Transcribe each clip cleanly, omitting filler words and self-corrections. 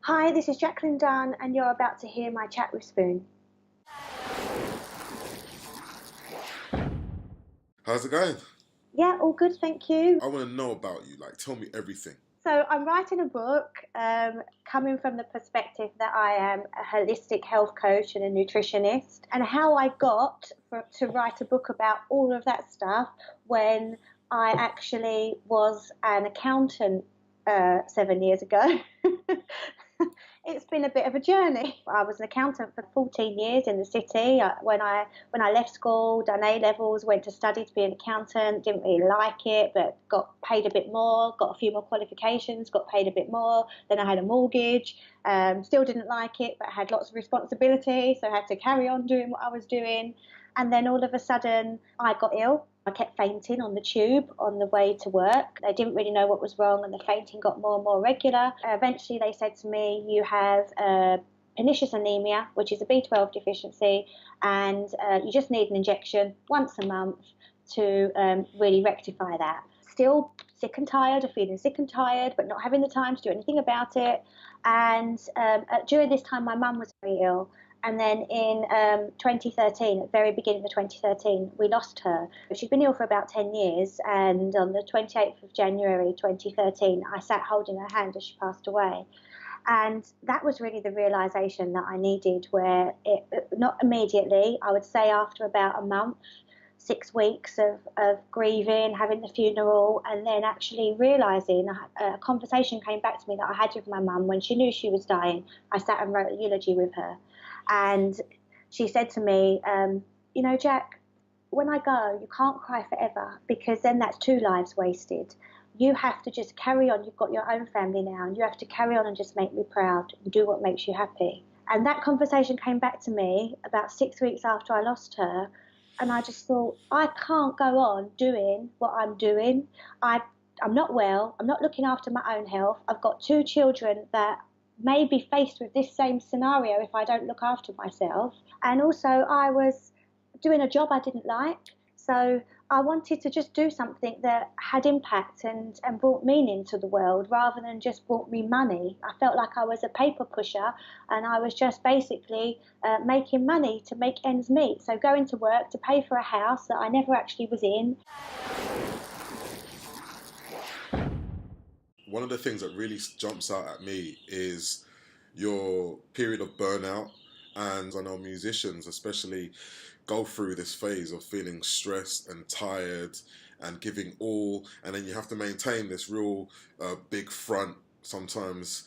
Hi, this is Jaclyn Dunne, and you're about to hear my chat with Spoon. How's it going? Yeah, all good, thank you. I want to know about you. Like, tell me everything. So, I'm writing a book coming from the perspective that I am a holistic health coach and a nutritionist, and how I got to write a book about all of that stuff when I actually was an accountant 7 years ago. It's been a bit of a journey. I was an accountant for 14 years in the city. When I left school, done A levels, went to study to be an accountant. Didn't really like it, but got paid a bit more. Got a few more qualifications. Got paid a bit more. Then I had a mortgage. Still didn't like it, but had lots of responsibility, so I had to carry on doing what I was doing. And then all of a sudden, I got ill. I kept fainting on the tube on the way to work. They didn't really know what was wrong, and the fainting got more and more regular. Eventually, they said to me, "You have pernicious anemia, which is a B12 deficiency, and you just need an injection once a month to really rectify that." Still sick and tired of feeling sick and tired, but not having the time to do anything about it. And during this time, my mum was very ill. And then in 2013, at the very beginning of 2013, we lost her. She'd been ill for about 10 years, and on the 28th of January 2013, I sat holding her hand as she passed away. And that was really the realisation that I needed, where not immediately, I would say after about a month, 6 weeks of grieving, having the funeral, and then actually realising a conversation came back to me that I had with my mum when she knew she was dying. I sat and wrote a eulogy with her. And she said to me, Jack, when I go, you can't cry forever, because then that's 2 lives wasted. You have to just carry on. You've got your own family now, and you have to carry on and just make me proud and do what makes you happy. And that conversation came back to me about 6 weeks after I lost her. And I just thought, I can't go on doing what I'm doing. I'm not well. I'm not looking after my own health. I've got 2 children that may be faced with this same scenario if I don't look after myself. And also, I was doing a job I didn't like. So I wanted to just do something that had impact and brought meaning to the world, rather than just brought me money. I felt like I was a paper pusher, and I was just basically making money to make ends meet. So going to work to pay for a house that I never actually was in. One of the things that really jumps out at me is your period of burnout. And I know musicians especially go through this phase of feeling stressed and tired and giving all, and then you have to maintain this real big front sometimes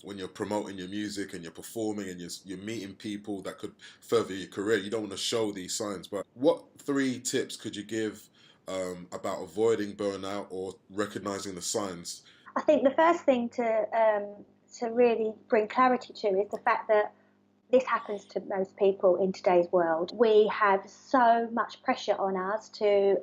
when you're promoting your music and you're performing and you're meeting people that could further your career. You don't want to show these signs, but what 3 tips could you give about avoiding burnout or recognizing the signs? I think the first thing to really bring clarity to is the fact that this happens to most people in today's world. We have so much pressure on us to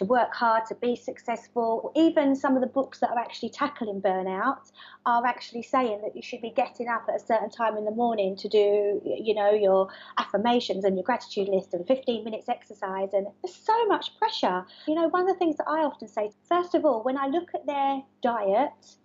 work hard, to be successful. Even some of the books that are actually tackling burnout are actually saying that you should be getting up at a certain time in the morning to do, your affirmations and your gratitude list and 15 minutes exercise. And there's so much pressure. One of the things that I often say, first of all, when I look at their diet,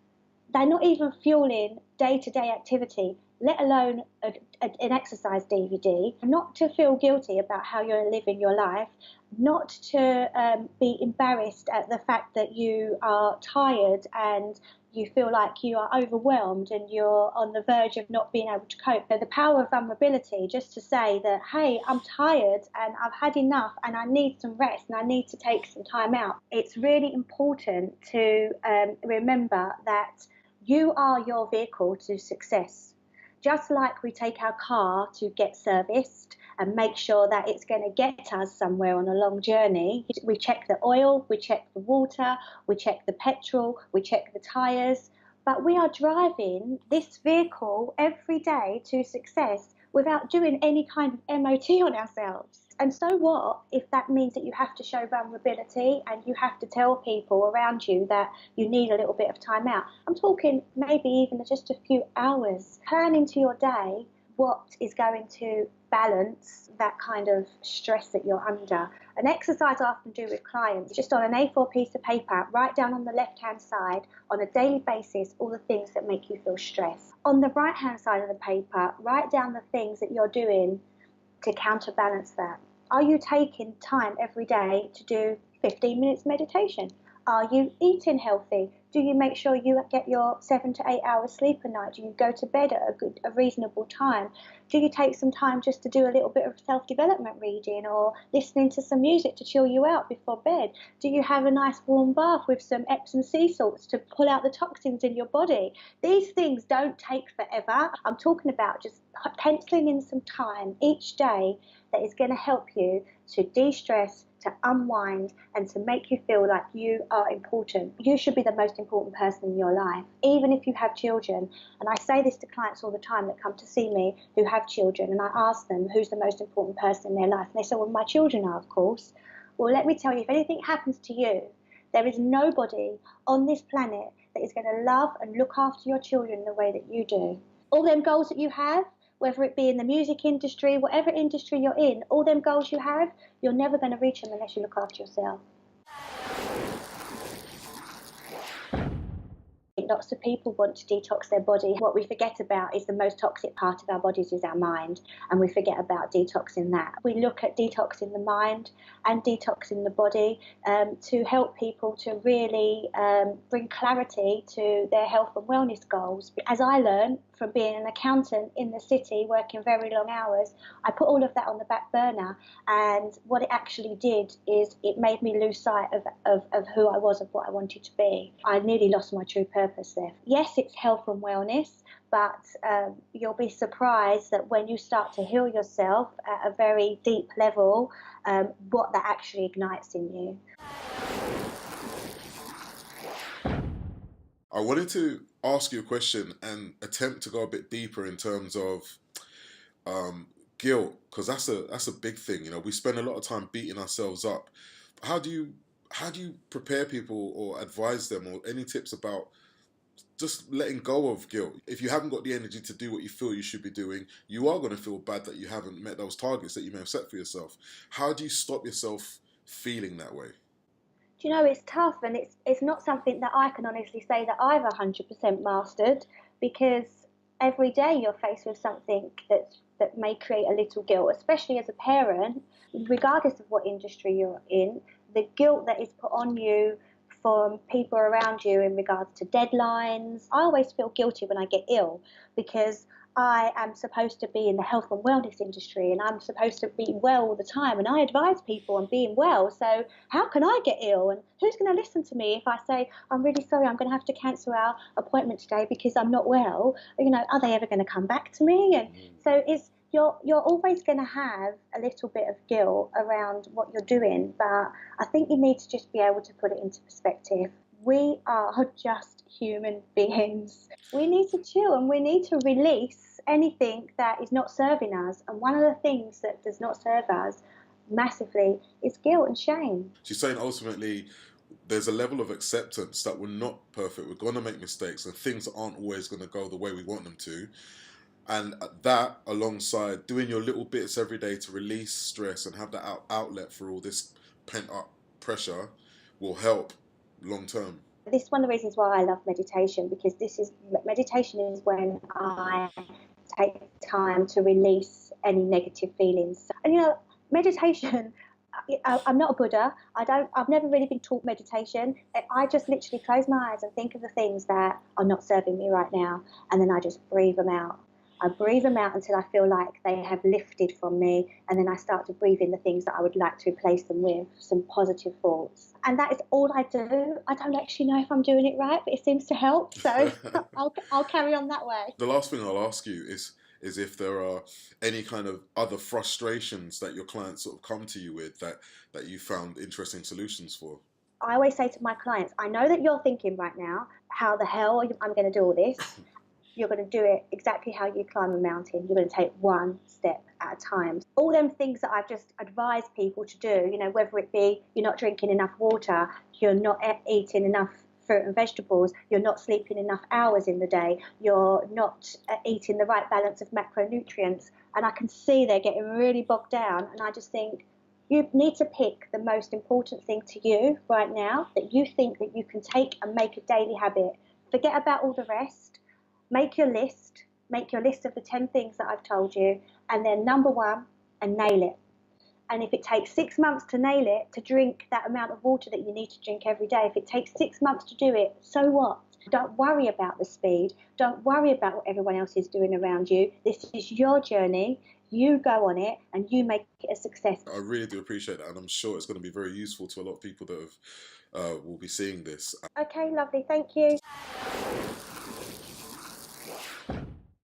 they're not even fueling day-to-day activity, let alone an exercise DVD. Not to feel guilty about how you're living your life, not to be embarrassed at the fact that you are tired and you feel like you are overwhelmed and you're on the verge of not being able to cope. The power of vulnerability, just to say that, hey, I'm tired and I've had enough and I need some rest and I need to take some time out. It's really important to remember that you are your vehicle to success. Just like we take our car to get serviced and make sure that it's going to get us somewhere on a long journey, we check the oil, we check the water, we check the petrol, we check the tyres. But we are driving this vehicle every day to success without doing any kind of MOT on ourselves. And so what if that means that you have to show vulnerability and you have to tell people around you that you need a little bit of time out? I'm talking maybe even just a few hours. Plan into your day what is going to balance that kind of stress that you're under. An exercise I often do with clients, just on an A4 piece of paper, write down on the left-hand side on a daily basis all the things that make you feel stressed. On the right-hand side of the paper, write down the things that you're doing to counterbalance that. Are you taking time every day to do 15 minutes meditation? Are you eating healthy? Do you make sure you get your 7 to 8 hours sleep a night? Do you go to bed at a reasonable time? Do you take some time just to do a little bit of self-development reading or listening to some music to chill you out before bed? Do you have a nice warm bath with some Epsom sea salts to pull out the toxins in your body? These things don't take forever. I'm talking about just penciling in some time each day that is going to help you to de-stress, to unwind, and to make you feel like you are important. You should be the most important person in your life, even if you have children. And I say this to clients all the time that come to see me who have children, and I ask them who's the most important person in their life. And they say, well, my children are, of course. Well, let me tell you, if anything happens to you, there is nobody on this planet that is going to love and look after your children the way that you do. All them goals that you have, whether it be in the music industry, whatever industry you're in, all them goals you have, you're never going to reach them unless you look after yourself. Lots of people want to detox their body. What we forget about is the most toxic part of our bodies is our mind, and we forget about detoxing that. We look at detoxing the mind and detoxing the body to help people to really bring clarity to their health and wellness goals. As I learned from being an accountant in the city, working very long hours, I put all of that on the back burner, and what it actually did is it made me lose sight of who I was, of what I wanted to be. I nearly lost my true purpose there. Yes, it's health and wellness, but you'll be surprised that when you start to heal yourself at a very deep level, what that actually ignites in you. I wanted to ask you a question and attempt to go a bit deeper in terms of guilt, because that's a big thing. You know, we spend a lot of time beating ourselves up. How do you prepare people or advise them, or any tips about just letting go of guilt? If you haven't got the energy to do what you feel you should be doing, you are going to feel bad that you haven't met those targets that you may have set for yourself. How do you stop yourself feeling that way? Do you know, it's tough, and it's not something that I can honestly say that I've 100% mastered, because every day you're faced with something that may create a little guilt, especially as a parent, regardless of what industry you're in. The guilt that is put on you from people around you in regards to deadlines. I always feel guilty when I get ill, because I am supposed to be in the health and wellness industry, and I'm supposed to be well all the time, and I advise people on being well. So how can I get ill, and who's going to listen to me if I say, I'm really sorry, I'm going to have to cancel our appointment today because I'm not well? You know, are they ever going to come back to me? And so you're always going to have a little bit of guilt around what you're doing, but I think you need to just be able to put it into perspective. We are just human beings. We need to chill, and we need to release anything that is not serving us. And one of the things that does not serve us massively is guilt and shame. She's saying ultimately there's a level of acceptance that we're not perfect, we're going to make mistakes, and things aren't always going to go the way we want them to. And that, alongside doing your little bits every day to release stress and have that outlet for all this pent-up pressure, will help long term. This is one of the reasons why I love meditation, because meditation is when I take time to release any negative feelings. And you know, meditation, I'm not a Buddha. I've never really been taught meditation. I just literally close my eyes and think of the things that are not serving me right now, and then I just breathe them out. I breathe them out until I feel like they have lifted from me, and then I start to breathe in the things that I would like to replace them with, some positive thoughts. And that is all I do. I don't actually know if I'm doing it right, but it seems to help, so I'll carry on that way. The last thing I'll ask you is if there are any kind of other frustrations that your clients sort of come to you with that you found interesting solutions for. I always say to my clients, I know that you're thinking right now, how the hell I'm going to do all this? You're going to do it exactly how you climb a mountain. You're going to take one step at a time. All them things that I've just advised people to do, you know, whether it be you're not drinking enough water, you're not eating enough fruit and vegetables, you're not sleeping enough hours in the day, you're not eating the right balance of macronutrients. And I can see they're getting really bogged down. And I just think you need to pick the most important thing to you right now that you think that you can take and make a daily habit. Forget about all the rest. Make your list. Make your list of the 10 things that I've told you. And then number one, and nail it. And if it takes 6 months to nail it, to drink that amount of water that you need to drink every day, if it takes 6 months to do it, so what? Don't worry about the speed. Don't worry about what everyone else is doing around you. This is your journey. You go on it and you make it a success. I really do appreciate that, and I'm sure it's going to be very useful to a lot of people that will be seeing this. Okay, lovely. Thank you.